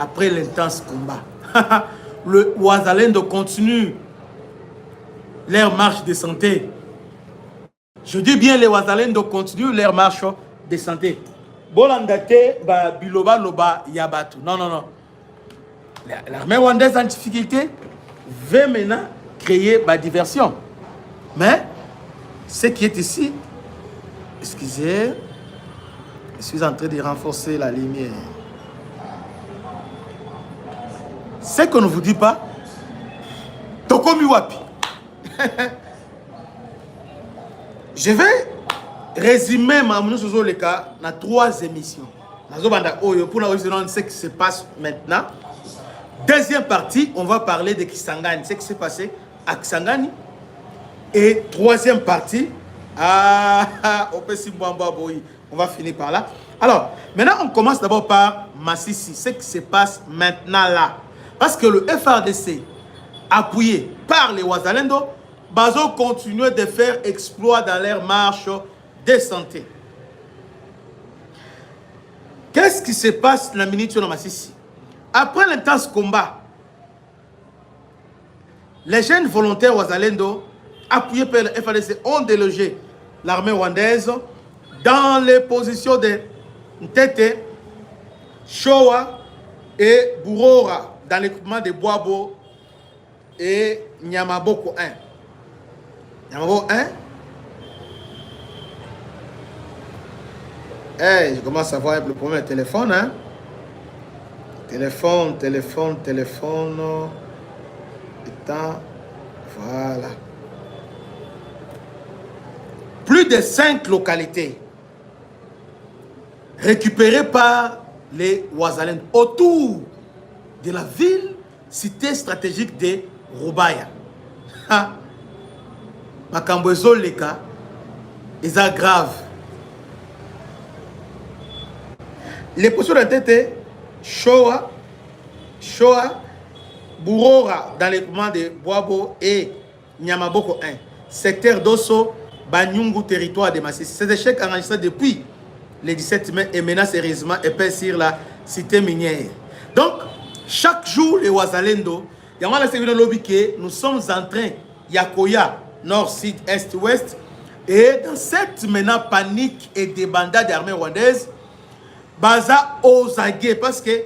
après l'intense combat. Le Ouazalendo continue leur marche de santé. Je dis bien les Ouazalendo continuent leur marche de santé. Bolandate, biloba, loba, yabatu. Non, non, non. L'armée rwandaise en difficulté veut maintenant créer la diversion. Mais ce qui est ici, excusez, je suis en train de renforcer la lumière. Ce qu'on ne vous dit pas, Tokomi Wapi. Je vais résumer ma sur le cas dans 3 émissions. Pour ce qui se passe maintenant. Deuxième partie, on va parler de Kisangani, ce qui s'est passé à Kisangani. Et troisième partie, on va finir par là. Alors, maintenant, on commence d'abord par Massissi, ce qui se passe maintenant là. Parce que le FRDC, appuyé par les Ouazalendo, Bazo continue de faire exploit dans leur marche de santé. Qu'est-ce qui se passe dans la minute de Massissi? Après l'intense combat, les jeunes volontaires Ouazalendo, appuyés par le FRDC, ont délogé l'armée rwandaise dans les positions de Ntete, Showa et Bourora, dans l'équipement de Boabo et Nyamaboko 1. Nyamaboko 1. Hey, je commence à voir le problème de téléphone. Hein? Téléphone. Étant, voilà. Plus de 5 localités récupérées par les Ouazalendo autour de la ville, cité stratégique de Rubaya. Makambozo Leka, ils sont graves. Les positions de tête, Showa, Bourora, dans l'équipement de Boabo et Nyamaboko 1. Secteur d'Osso, Banyungu, territoire de Massissi. Ces échecs enregistrés depuis le 17 mai et menace sérieusement épais sur la cité minière. Donc, chaque jour, les Ouazalendo, nous sommes en train, Yakoya, nord, sud, est, ouest, et dans cette maintenant panique et débandade des armées rwandaises, Baza Ozage, parce que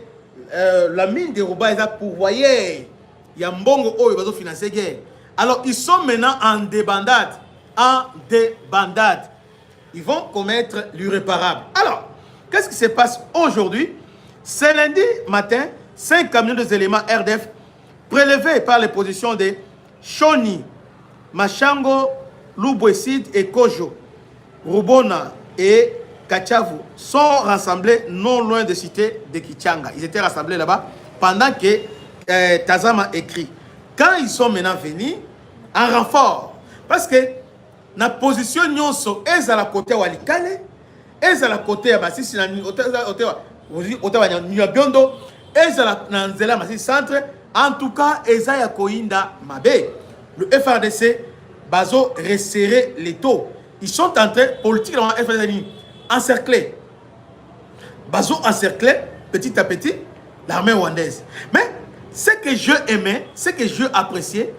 la mine de Rouba est pourvoyée. Il y a Mbongo Oyo Bazo financer guerre. Alors, ils sont maintenant en débandade. Ils vont commettre l'irréparable. Alors, qu'est-ce qui se passe aujourd'hui? C'est lundi matin, 5 camions d'éléments RDF prélevés par les positions de Shoni, Machango, Lubwesid et Kojo, Rubona et Kachavu sont rassemblés non loin de cité de Kichanga. Ils étaient rassemblés là-bas pendant que Tazama écrit. Quand ils sont maintenant venus en renfort, parce que la position nyonso est à la côté de Walikale, est à la côté de Massissi, Nyabiondo, est à la Nzela Massissi Centre, en tout cas, Ezaya Koinda Mabe. Le FRDC, Bazo resserrer les taux. Ils sont en train, politiquement, FRDC, encerclés. Bazo encerclé, petit à petit, l'armée rwandaise. Mais ce que je aimais, ce que je appréciais,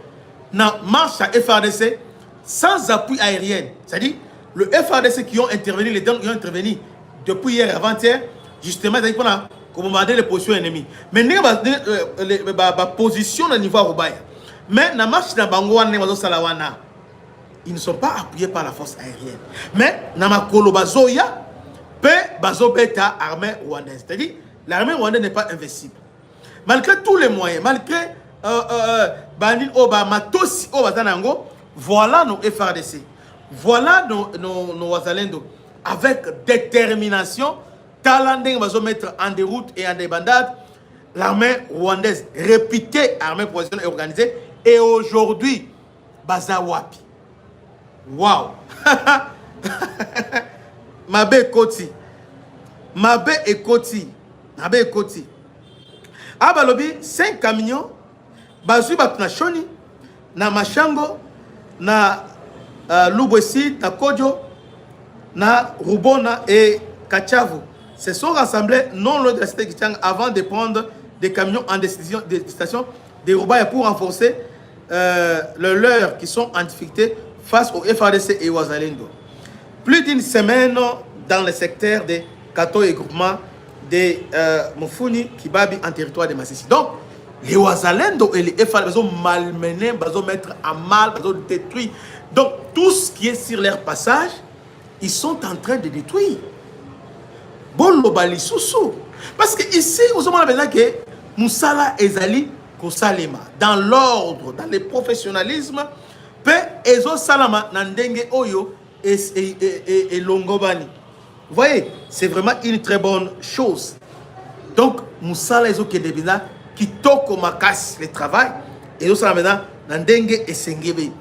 dans la marche à FRDC, sans appui aérien, c'est-à-dire le FRDC qui ont intervenu, les gens qui ont intervenu depuis hier et avant-hier, justement, pour bombarder les positions ennemies. Mais la position au niveau Roubaïa. Mais dans la marche de Bangoane, ils ne sont pas appuyés par la force aérienne. Mais dans la Kolobazoya, Bazo Beta, armée rwandaise. C'est-à-dire, l'armée rwandaise n'est pas invincible. Malgré tous les moyens, malgré Bandit Obama, Tossi Obatanango, voilà nos FRDC. Voilà nos Ouazalendo. Avec détermination, Talanding va se mettre en déroute et en débandade. L'armée rwandaise, réputée armée professionnelle et organisée. Et aujourd'hui, Bazawapi. Waouh! Mabe Koti. Mabe et Koti. Mabe et Koti. Abalobi, 5 camions. Bazui Batna Shoni. Na Machango. Na Lubwesi. Na Kojo. Na Rubona et Kachavu. Se sont rassemblés non loin de la cité Kichang avant de prendre des camions en destination des Roubaix pour renforcer le leurs qui sont en difficulté face au FARDC et Wazalendo. Plus d'une semaine dans le secteur des Kato et groupements de Mufuni Kibabi en territoire de Massissi. Donc, les Wazalendo et les FARDC ont malmené, ils ont mettre à mal, ils ont détruit. Donc, tout ce qui est sur leur passage, ils sont en train de détruire. Bon, l'obali sous. Parce que ici, vous avez maintenant que Moussala Ezali Kosalema, dans l'ordre, dans le professionnalisme, pe Ezo Salama Nandenge Oyo et Longobani. Vous voyez, c'est vraiment une très bonne chose. Donc, Moussala Ezo Kedebina, qui toko makas le travail, Ezo Salama Nandenge et Sengebe.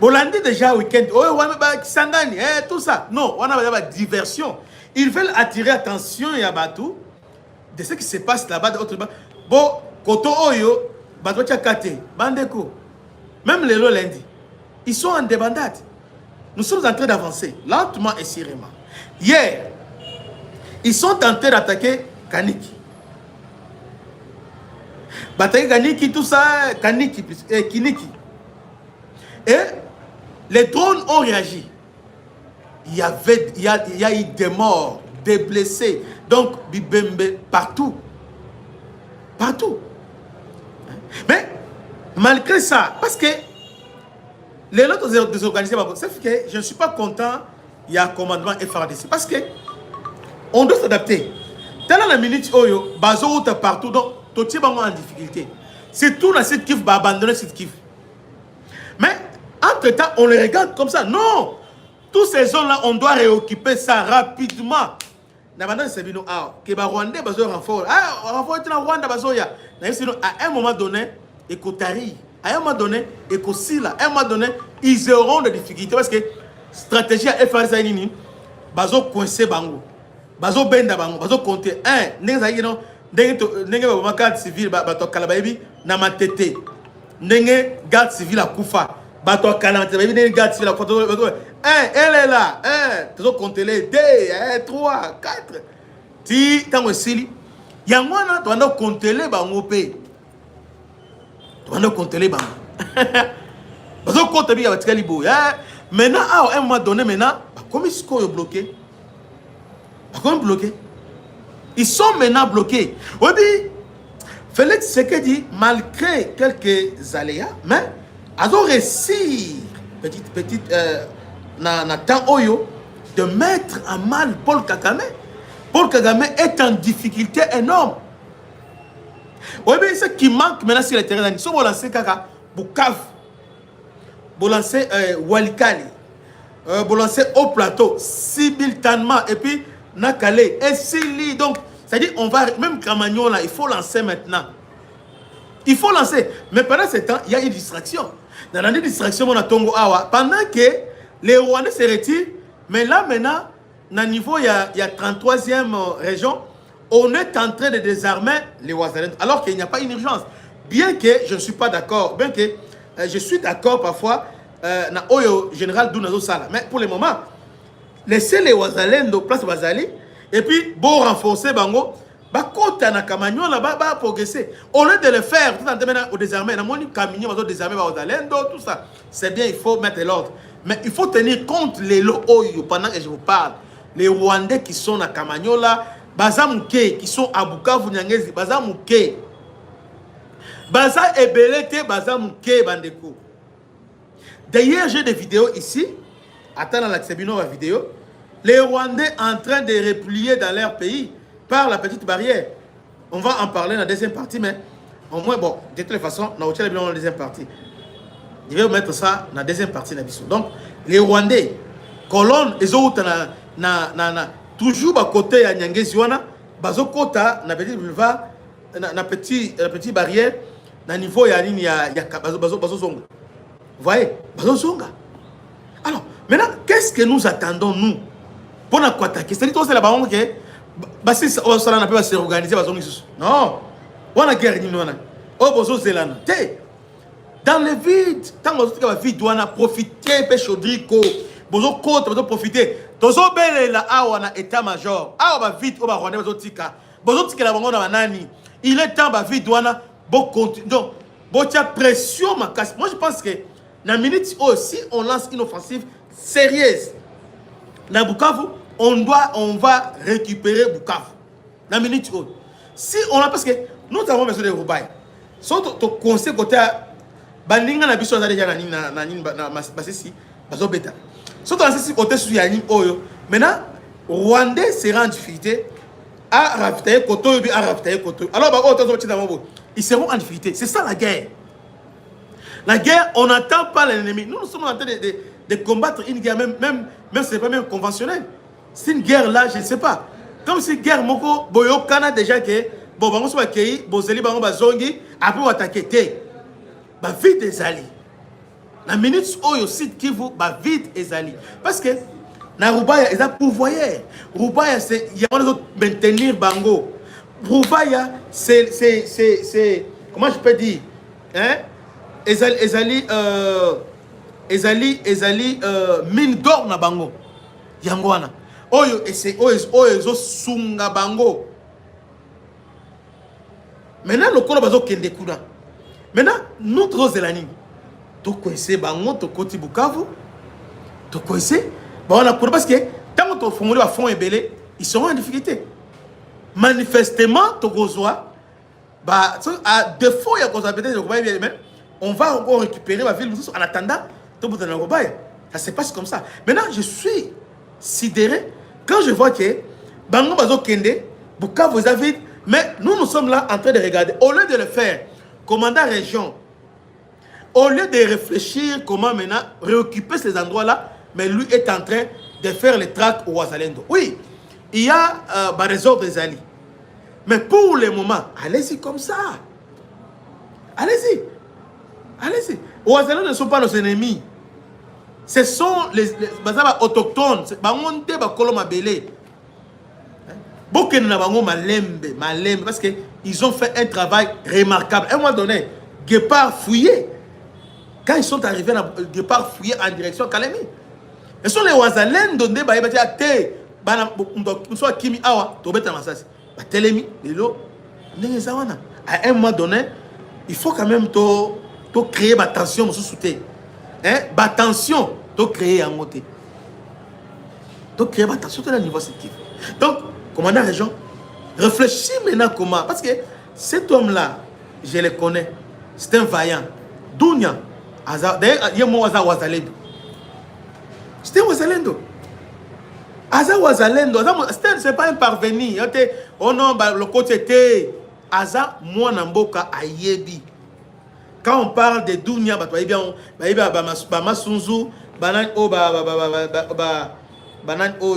Bolandi déjà week-end, oh, Sangani, tout ça. Non, on a une diversion. Ils veulent attirer attention à Batou de ce qui se passe là-bas. Bon, Koto Oyo, Batou Tchakate, Bandeko, même les lundi, ils sont en débandade. Nous sommes en train d'avancer, lentement et sérieusement. Hier, ils sont en train d'attaquer Kaniki. Bataille Kaniki, tout ça, Kaniki, Kiniki. Et les drones ont réagi. Il y a eu des morts, des blessés. Donc, Bibembe, partout. Partout. Mais, malgré ça, parce que les autres désorganisés, ça fait que je ne suis pas content, il y a un commandement FARDC. Parce que on doit s'adapter. Dans la minute, Bazo partout, donc, tout le monde en difficulté. C'est tout dans cette kiff, va abandonner cette kiff. Mais, entre-temps, on les regarde comme ça. Non! Tous ces zones-là, on doit réoccuper ça rapidement. À un moment donné, à un moment donné, à un moment donné, ils auront des difficultés parce que stratégie à FRSA, bazo coincé bango, bazo benda bango, bazo compter un, n'engé garde civil, bato kalabayebi, namatete, n'engé garde civil à Koufa, bato kalabayebi, n'engé garde civil à Koufa, elle est là, tu dois compter les 2, 3, 4. Si tu as un sili, il y a un moment tu dois compter les bango. Tu dois compter les bango. Tu dois compter les bango. Maintenant, à un moment donné, comment est-ce qu'on est bloqué? Comment bloqué? Ils sont maintenant bloqués. Oui, Félix Tshisekedi, malgré quelques aléas, mais ils ont réussi, petite, de mettre à mal Paul Kagame. Paul Kagame est en difficulté énorme. Oui, mais ce qui manque maintenant sur le terrain, si vous lancez Kaka, Bukavu, vous lancez Walikali, vous lancez au plateau, simultanément, et puis Nakale, et Sili. Donc, c'est-à-dire, on va, même Kamagnon là, il faut lancer maintenant. Il faut lancer. Mais pendant ce temps, il y a une distraction. Dans la distraction, on a Tongo Awa. Pendant que les Rwandais se retirent, mais là maintenant, à niveau, il y a 33e région, on est en train de désarmer les Wazalendo, alors qu'il n'y a pas une urgence. Bien que je ne suis pas d'accord, bien que je suis d'accord parfois, na Oyo général Dounazo Sala. Mais pour le moment, laissez les Wazalendo place Wazali, et puis, bon renforcer Bango, Bakota na Kamagnon là-bas, va progresser. Au lieu de le faire, tout en maintenant au désarmer, on a Kamagnon, on a désarmer Wazalendo, tout ça. C'est bien, il faut mettre l'ordre. Mais il faut tenir compte les Oyo pendant que je vous parle. Les Rwandais qui sont à Kamagnola, Bazamouké, qui sont à Bukavu, Nyangezi, Bazamouké. Baza Ebelete, Bazamouké, Bandeko. D'ailleurs, j'ai des vidéos ici. Attends, la Tsebino, la vidéo. Les Rwandais en train de replier dans leur pays par la petite barrière. On va en parler dans la deuxième partie, mais au moins, bon, de toute façon, on va dans la deuxième partie. Je vais mettre ça dans la deuxième partie de la vidéo. Donc, les Rwandais, colonne, les autres, toujours à côté de Nyangeziwana, bazo kota na petit boulevard, na petit barrière, na niveau ya bazo zonga. Vous voyez, bazo zonga. Alors, maintenant, qu'est-ce que nous attendons nous pour nous attaquer? C'est-à-dire que c'est la baronne que basi on n'a pas se organiser bazo ngisu. Non. On a guerre ni nona. Oh bazo zelana. Dans le vide, tant que vous avez vide, on a profité de chaudrico. Bozo côte, bozo profiter. Tozo belle la awa na état major. Awa ba vite, oba rwanda bozo tika. Bozo tika la bango na banani. il est temps, vie douana, bon continue. Donc, bon, tu as pression, ma casse. Moi, je pense que, dans minute aussi, on lance une offensive sérieuse. Dans Bukavu, on va récupérer Bukavu. Dans minute si on a, parce que nous avons besoin de Roubaï. Soit ton conseil côté, Bandinga n'a pas besoin d'aller dans Masisi, Bazobeta. Soit on a ceci côté sur Yannim Oyo. Maintenant, Rwandais sera en difficulté à ravitailler Koto et à ravitailler Koto. Alors, ils seront en difficulté. C'est ça la guerre. La guerre, on n'attend pas l'ennemi. Nous sommes en train de combattre une guerre, même si ce n'est pas même conventionnel. C'est une guerre là, je ne sais pas. Comme si guerre, Moko, Boyo, Kana déjà que, bon, on va accueillir, Bozeli, on va zongi, après on va attaquer. Bah, vite les alliés. La minute où il site qui vous, bah, vite les alliés. Parce que, na Rubaya, ils ont pourvoyeur. Rubaya, c'est, il y a un autre maintenir Bango. Rubaya, c'est, comment je peux dire, hein? Ezali mine d'or na Bango. Yangwana. Oyo, oyo, sunga Bango. Maintenant, le colo bazo kende kuna. Maintenant, nous trois zelani. Tu connais Bango, tu connais Bukavu, tu connais. Bon, on a pour parce que tant que tu fais à fond et belé, ils seront en difficulté. Manifestement, tu reçois, bah, à défaut, il y a qu'on s'appelle on va encore récupérer la ville en attendant, tu peux te la ça se passe comme ça. Maintenant, je suis sidéré quand je vois que Bango Bazo Kende, Bukavu, vous avez. Mais nous sommes là en train de regarder. Au lieu de le faire, commandant région, au lieu de réfléchir comment maintenant réoccuper ces endroits-là, mais lui est en train de faire les tracts au Ouazalendo. Oui, il y a des réseaux des alliés. Mais pour le moment, allez-y comme ça. Allez-y. Allez-y. Les Ouazalendo ne sont pas nos ennemis. Ce sont les autochtones. Parce qu'ils ont fait un travail remarquable. À un moment donné, Guépard fouillé. Quand ils sont arrivés, Guépard fouillé en direction Kalemi. Ce sont les Ouazalendo qui ont été à un moment donné, il faut quand même créer ma tension sous tension, créer un moté. Créer ma tension à niveau sélectif. Donc, commandant région, réfléchis maintenant comment. Parce que cet homme-là, je le connais. C'est un vaillant. Dounia. D'ailleurs, il y a mon Ouazalendo. C'était Ouazalendo. Aza Ouazalendo. Ce n'est pas un parvenu. Oh non, le côté était. Aza Mouanamboka Ayebi. Quand on parle de Dounia, Masunzu, Banan O, Banan O,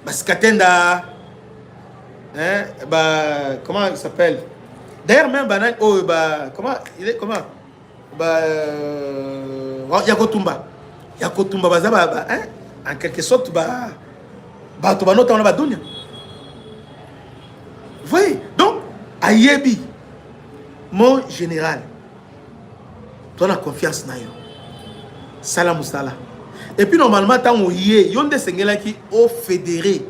Baskatenda, comment il s'appelle? D'ailleurs, même Banan O, comment il est, comment? Yakotumba. Yakotumba, en quelque sorte, Dounia. Vous voyez? Donc, Ayebi. Mon général, tu as confiance dans eux. Salam Sala. Et puis normalement, quand on y est, il y a des Sengela qui ont fédéré.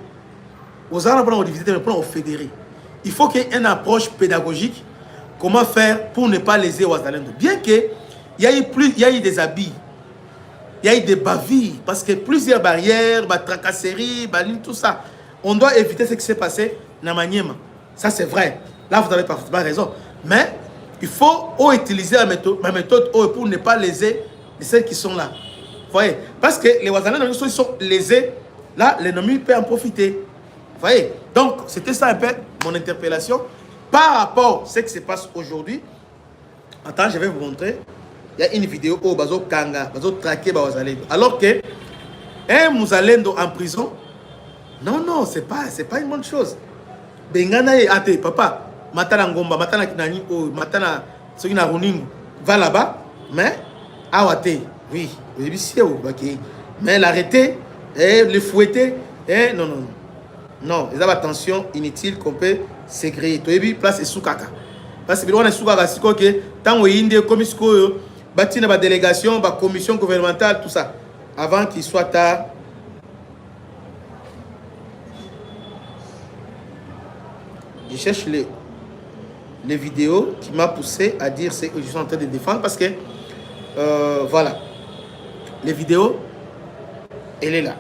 Aux Arabes, on divisé, mais on fédéré. Il faut qu'il y ait une approche pédagogique. Comment faire pour ne pas léser Ouazalendo. Bien qu'il y ait eu des habits, il y a eu des bavilles, parce que plusieurs barrières, tracasseries, tout ça. On doit éviter ce qui s'est passé dans Maniema. Ça, c'est vrai. Là, vous avez parfaitement raison. Mais il faut utiliser ma méthode pour ne pas léser celles qui sont là. Vous voyez? Parce que les Ouazalendo sont lésés, là, l'ennemi peut en profiter. Vous voyez? Donc, c'était ça un peu mon interpellation par rapport à ce qui se passe aujourd'hui. Attends, je vais vous montrer. Il y a une vidéo où Bazo Kanga, Bazo traqué Ouazalendo. Alors que un Mouzalendo en prison, non, c'est pas une bonne chose. Bengana et Ate, papa. Matana Ngomba, Matana Kinani, Matana Sogina Runingu, va là-bas, mais Awate, oui, mais l'arrêter, le fouetter, non, ils ont attention inutile qu'on peut s'écrire. Tu as vu, place et soukaka. Parce que on est soukaka, c'est que tant qu'il y a comme une délégation, une commission gouvernementale, tout ça, avant qu'il soit tard. Je cherche les vidéos qui m'ont poussé à dire ce que je suis en train de défendre parce que, voilà, les vidéos, elle est là.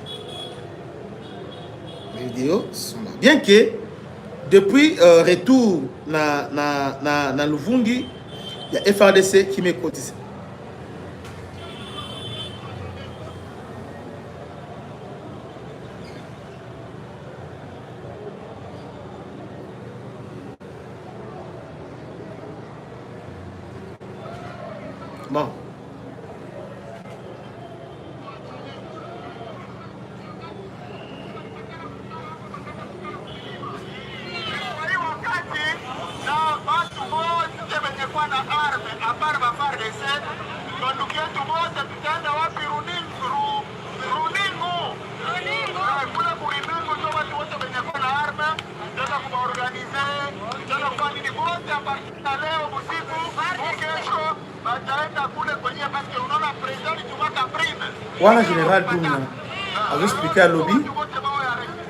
Les vidéos sont là. Bien que, depuis retour dans Luvungi, il y a FRDC qui m'écoute. Bon. Wana général Douna a expliqué à lobby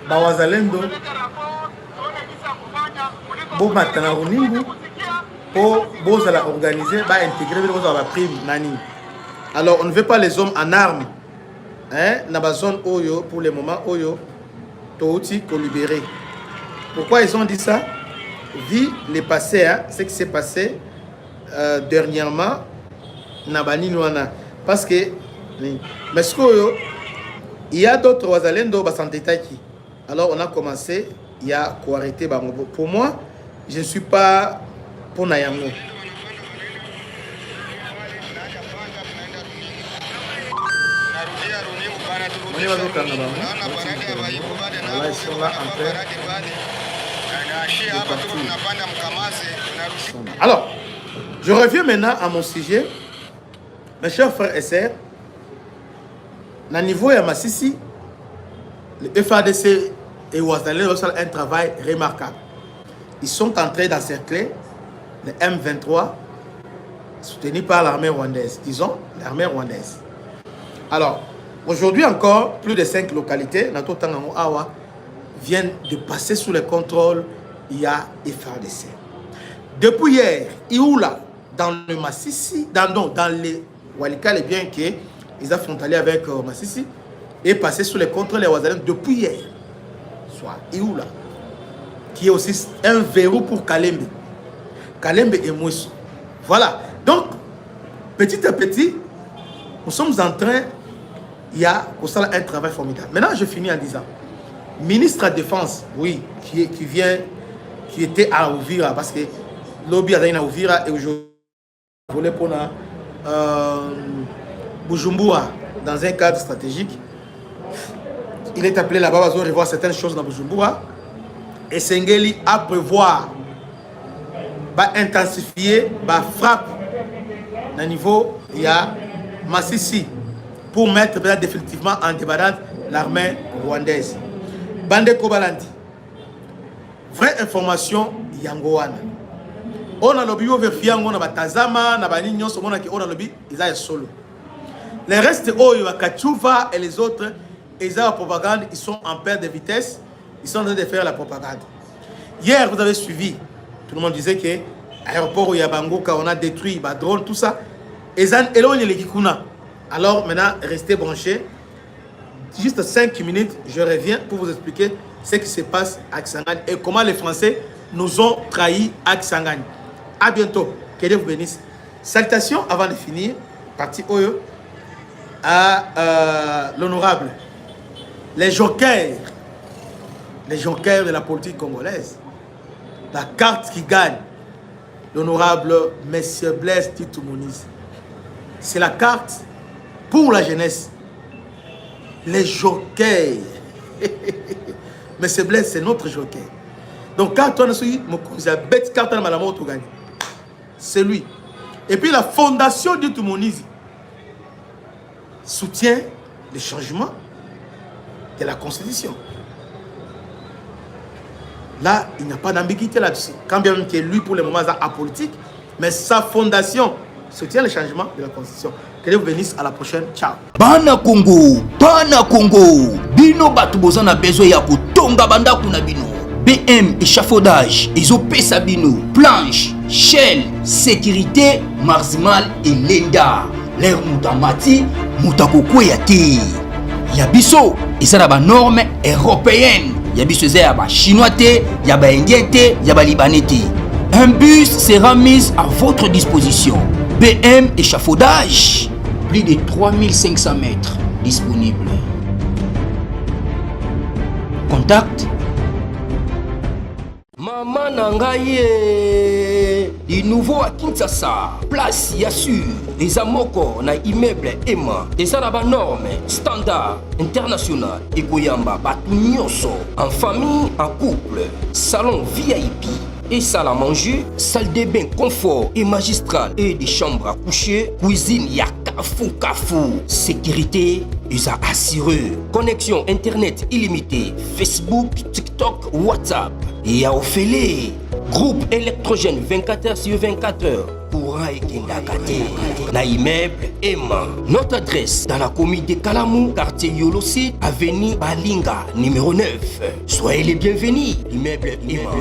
Bawazalendo bo matana runingu po bozala organiser ba intégrer ba prime nani. Alors on ne veut pas les hommes en armes hein na ba zone oyo pour le moment oyo touti ko libérer. Pourquoi ils ont dit ça? Vu les passé hein, ce qui s'est passé dernièrement na banini wana parce que mais ce que il y a d'autres Wazalendo Basantetaki. Alors on a commencé, il y a quoi arrêter Bangobo. Pour moi, je ne suis pas pour Nayango. Ils sont là en train de partir. Alors, je reviens maintenant à mon sujet. Mes chers frères et sœurs, au niveau de Massissi, le FADC et Ouazalendo ont un travail remarquable. Ils sont en train d'encercler le M23 soutenu par l'armée rwandaise. Disons, l'armée rwandaise. Alors, aujourd'hui encore, plus de 5 localités, Nato-Tangango Awa, viennent de passer sous le contrôle IA et FADC. Depuis hier, Ioula, dans le Massissi, dans les Walika, les biens qui ils ont frontalier avec Massissi et passé sous les contrôles des Ouazalendo depuis hier. Soit Ioula, qui est aussi un verrou pour Kalembe. Kalembe et Moussou. Voilà. Donc, petit à petit, nous sommes en train, il y a un travail formidable. Maintenant, je finis en disant, ministre de la Défense, oui, qui était à Ouvira, parce que lobby a été à Ouvira et aujourd'hui, je voulais prendre Bujumbura dans un cadre stratégique. Il est appelé là-bas à revoir certaines choses dans Bujumbura. Et Sengeli à prévoir intensifier la frappe au niveau il y a Massissi pour mettre définitivement en débandade l'armée rwandaise. Bande Kobalandi. Vraie information Yangoana. On a lobby vérifié on a Batazama, na baninyo so mona ki on a lobby ils a solo. Les restes Oyo Kachuva et les autres ils ont la propagande, ils sont en perte de vitesse, ils sont en train de faire la propagande. Hier vous avez suivi, tout le monde disait que l'aéroport Yabango on a détruit bah drone tout ça. Ils ont éloigné les Kikuna. Alors maintenant restez branchés. Juste 5 minutes, je reviens pour vous expliquer ce qui se passe à Kisangani et comment les Français nous ont trahis à Kisangani. À bientôt. Que Dieu vous bénisse. Salutations avant de finir. Parti Oyo à l'honorable. Les jokers de la politique congolaise. La carte qui gagne. L'honorable Monsieur Blaise Titu Moïse. C'est la carte pour la jeunesse. Les jokers. Monsieur Blaise, c'est notre joker. Donc, quand on a suivi, c'est lui. Et puis, la fondation de Toumounizi soutient le changement de la Constitution. Là, il n'y a pas d'ambiguïté là-dessus. Quand bien même que lui, pour le moment, est apolitique, mais sa fondation soutient le changement de la Constitution. Que Dieu vous bénisse. À la prochaine. Ciao. Bana Congo. Bino batu bozana besoin ya kutonga bandaku na bino. BM échafaudage, Ezope Sabino, planche, shell, sécurité, Marzimal et Lenda. L'air Moutamati, Moutakoko Yati. Yabiso, et ça la norme européenne. Yabiso Zéaba chinois, Yaba indien, Yaba libanais. Un bus sera mis à votre disposition. BM échafaudage, plus de 3500 mètres disponibles. Contact Maman Nangaye, du nouveau à Kinshasa, place Yassur, des amoko na immeuble Emma, des arabes normes, standard, international, et Goyamba, Batunyoso, en famille, en couple, salon VIP. Et salle à manger, salle de bain confort et magistral et des chambres à coucher, cuisine Kafou, sécurité, USA assuré, connexion internet illimitée, Facebook, TikTok, WhatsApp et à Ophélie, groupe électrogène 24h/24h. Courant et Kendakate, na immeuble Emma. Notre adresse dans la commune de Kalamou, quartier Yolosi, avenue Balinga, numéro 9. Soyez les bienvenus, immeuble Emma.